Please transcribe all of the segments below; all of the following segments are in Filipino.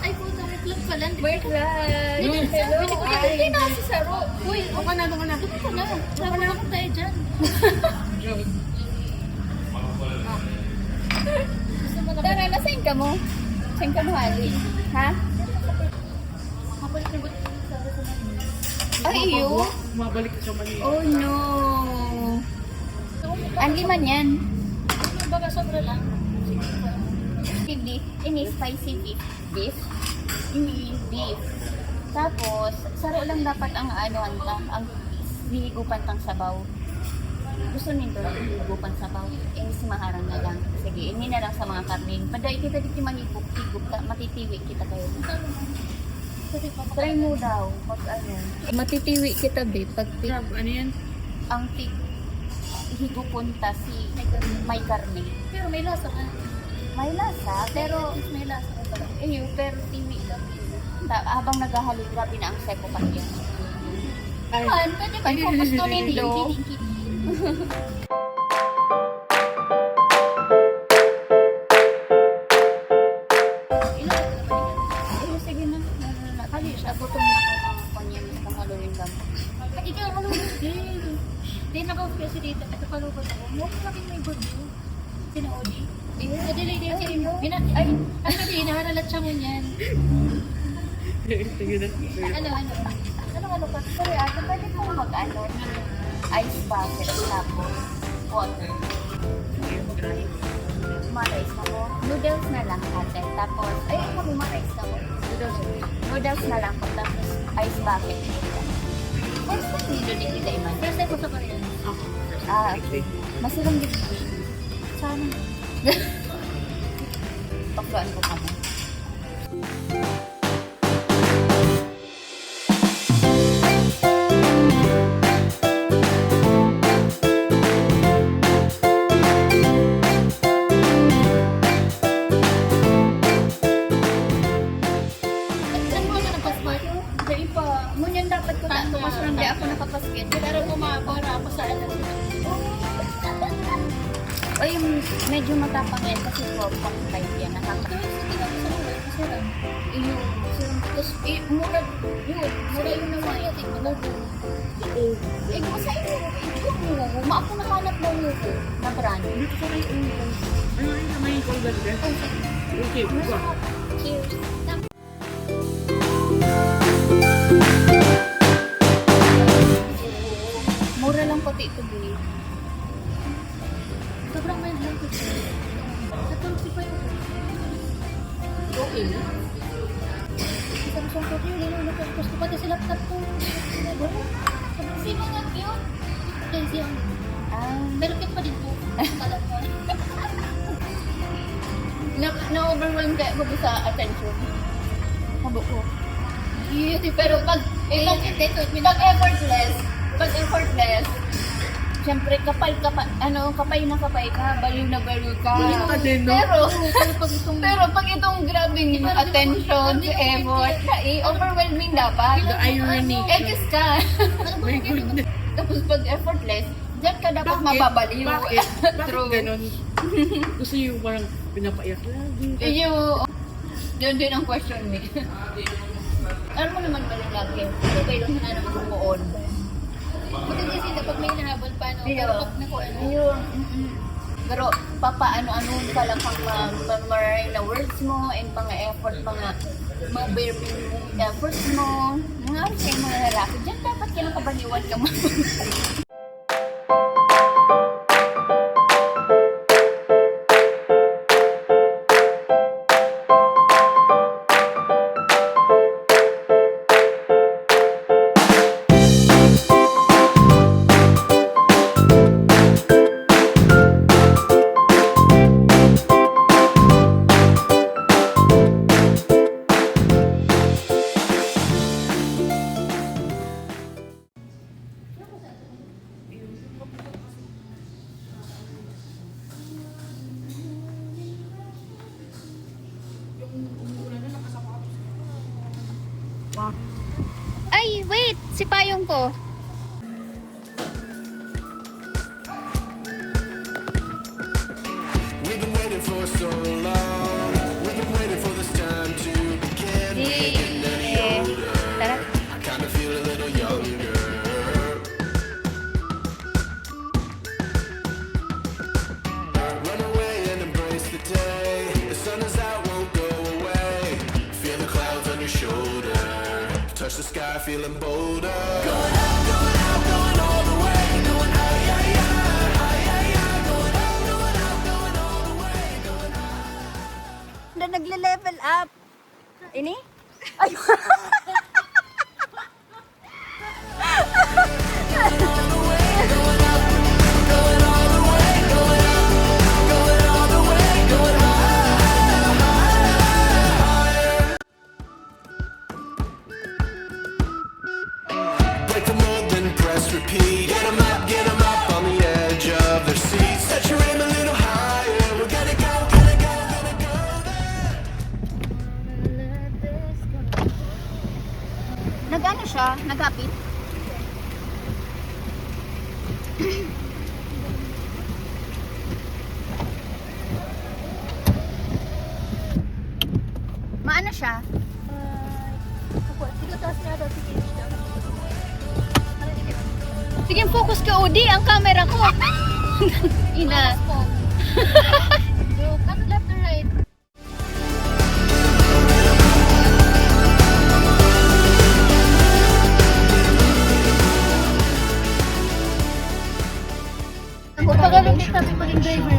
Ay, puta, wait lang pala. Wait lang. Hindi na kasi saro. Uy, Doon ka na. doon ka na. Sama na ako tayo dyan. Tara, nasaan ka mo? Saan ka mo, Ali? Ha? Mabalik na ba sa Ay, iyo. Mabalik ka sa Manila. Oh, no. Ang liman yan. Ano ba, sobra lang? Beef. Ini spicy beef. Beef? Ini beef. Tapos, saro lang dapat ang ang hihigupan tang sabaw. Gusto nito hihigupan sabaw. Ini si maharang na lang. Sige, ini na lang sa mga karning. Paday kita dito mahigop, matitiwi kita kayo. Try mo daw, pag ano. Matitiwi kita, babe, pag Ano yan? ang higupon ta si may karne. Pero may lasa ka. May lasa, pero May lasa ka pala. pero tiwi lang. Habang naghahalo, grabe na ang seko pa niya. Ay. Man, pwede ba kung gusto nilo? Sige na. Kali siya, gutom na ako mga kanya sa Halloween lang. Ay, ikaw, ano din? Hindi na ako kasi dito. Ito palubot ako. Huwag mo lang may good view. Sina Odi. Ay, dili, dili. Ay, ano kasi, naharalat siya mo niyan. Sige na. Ano ka? Sorry, pwede kong mag-ano ice bucket tapos water. Ma-rice na mo. Noodles na lang ate. Tapos, ay, kami ma-rice na mo. Noodles na lang po. Tapos, ice bucket. First time dito din kita iman. First time ko sa Korea. Ah, okay. Masirang dito. Sana. Pakluan ko kami. Saan mo na napasmat? Dahil pa, ngunyan dapat ko Tanto tanto mas ka. hindi ako nakapasket. Pero pumapara ako sa ano. O yung medyo matapang yan kasi po, pang type yan. Yung, tapos, mura, mura yung naman. Eh, kung sa iyo, ako nakahanap ng muko na brand. Dito ko rin yung Ano yung naman yung call back there? Okay, buka. Cheers. Mura lang pati ito, Billy. Sobrang mild lang ito. Natulog pa yung Okay. isang sangkot yun. Tapos ko pati sa laptop ko. Sino nga cute? Daisy ang pero cute pa din po. Kalat mo. Na-overwhelm kaya ko sa attention. Habo ko. Pero pag effortless, siyempre kapay na kapay ka, baliw na baliw ka. Baliw ka din, no? Pero pag itong grabing attention, effort, overwhelming dapat. The irony. Ekis ka. My goodness. Tapos pag effortless, diyan ka dapat mababaliw. Bakit? Bakit True. ganon? Gusto yung parang pinapaiyak lagi. Yun din ang question me. Alam mo naman balik lagi. Ito kayo lang na naman kumuon. Buti kasi kapag may nahabol pa, no? Pero pag nakuha, no? Ayun. Pero papaano-ano ka lang pang maray na words mo and pang effort, pang bare minimum efforts mo. Mga kayo mga lalaki. Diyan dapat kailang kabaliwan ka mo. Ay, wait! Si payong ko. We've been waiting for so long. We've been waiting for this time. touch the sky, feeling bolder. Na nagle-level up. Ini? Ay. Break the mold, then press repeat. Get 'em up on the edge of their seats. Set your aim a little higher. We're gonna go, gonna go, gonna go there. Nag-ano siya? Nag-apit? Maano siya? Sige, taas na daw. Sige, Sige, focus ka, Odi. Ang camera ko. Ina. Go, cut left or right. Kung pagaling din kami maging driver.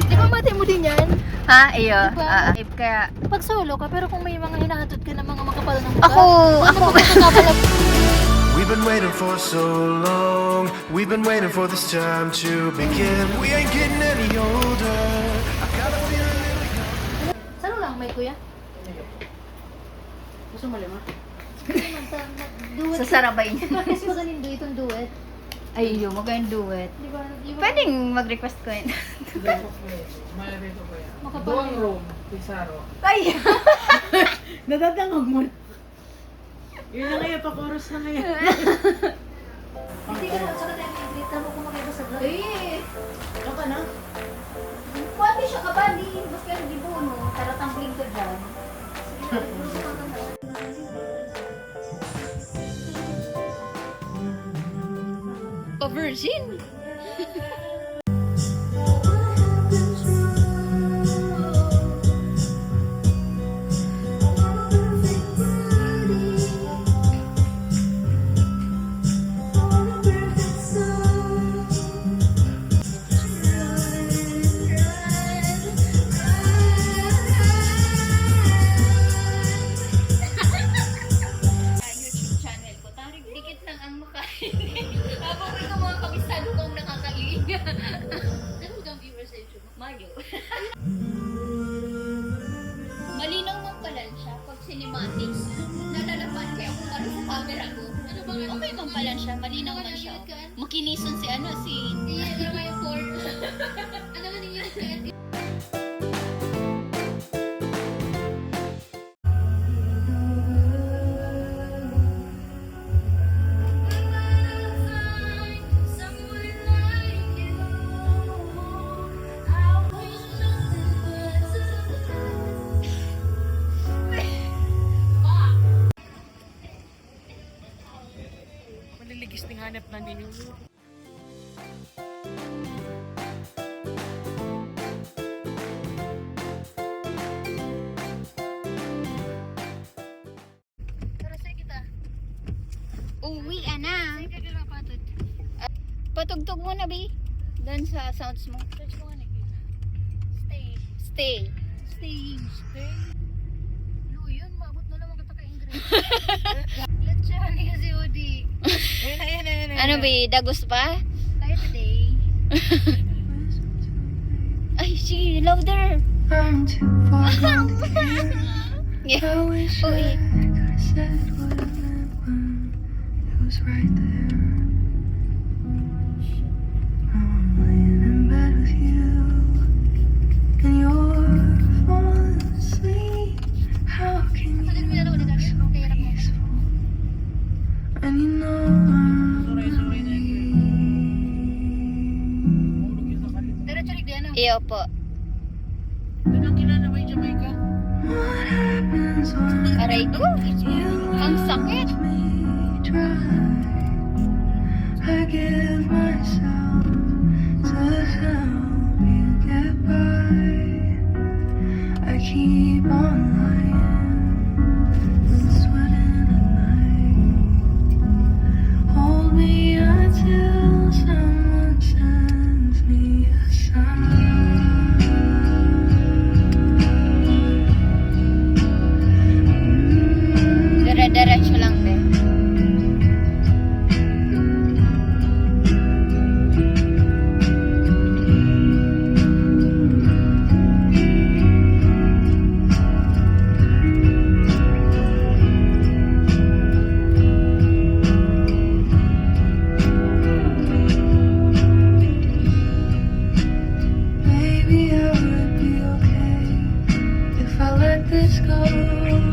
Di ba mati mo din yan? Ha? Iyo. Diba? Kaya, Pag solo ka, pero kung may mga hinahatod ka ng mga makapal ng mukha. ako. We've been waiting for so long. We've been waiting for this time to begin. We ain't getting any older. I gotta feel a little. Saro lang, may kuya. Gusto mo lima? Duet. sa sarabay niya. Bakit magaling do itong duet? Ay, iyo, magandang duet. Di ba? Pwedeng mag-request ko yun. Malapit ko yan. Makapal Duang yun. room, Pizarro. Ay! Nadadangog mo. Yun na ngayon, pa-chorus na ngayon. Hindi ka na, saka tayo mag-greet. Tama kung makaiba sa vlog. Ano ka na? Pwede siya kabali. Mas kaya di buo, no? Taratambling ko dyan. Pa-virgin? YouTube channel ko. Tarik dikit lang ang makain. Habang ikaw mga kabisado kong nakakalinga. Ano ang viewers sa YouTube? Mayo. Malinaw man pala siya pag cinematics. Nalalapan kaya kung ano sa camera ko. Ano bang Okay man pala siya. Malinaw man siya. Makinison si ano si... Iya, ano ba yung core? Ano ba ninyo sa Maliligis ng hanap na ninyo. Pero sa kita. Uwi na. Ay, kaya lang patod. Patugtog mo na, Bi. Doon sa sounds mo. Search mo nga na. Stay. Stay. Stay. Stay. Lo, yun. Maabot na naman kita ka-Ingrid. Let's try ni kasi Odi. Ayan. Ano, Bi? Dagos pa? Kaya today. Ay, sige. Louder. I'm too far gone to hear. Yeah. I wish I Uwi. could've said what I meant when it was right there. I'm laying in bed with you, and you're falling asleep. How can Pwede you mo na look so Kaya lang mo. peaceful? And you know I'm Sorry na yun. Mahulog yun sa kalit. Diretso rin din, ano? Iyo po. Yun ang kilala mo yung Jamaica? what happens when Aray ko. you Ang sakit. let me try. I give myself to help you get by. I keep on lying and sweating Let's go.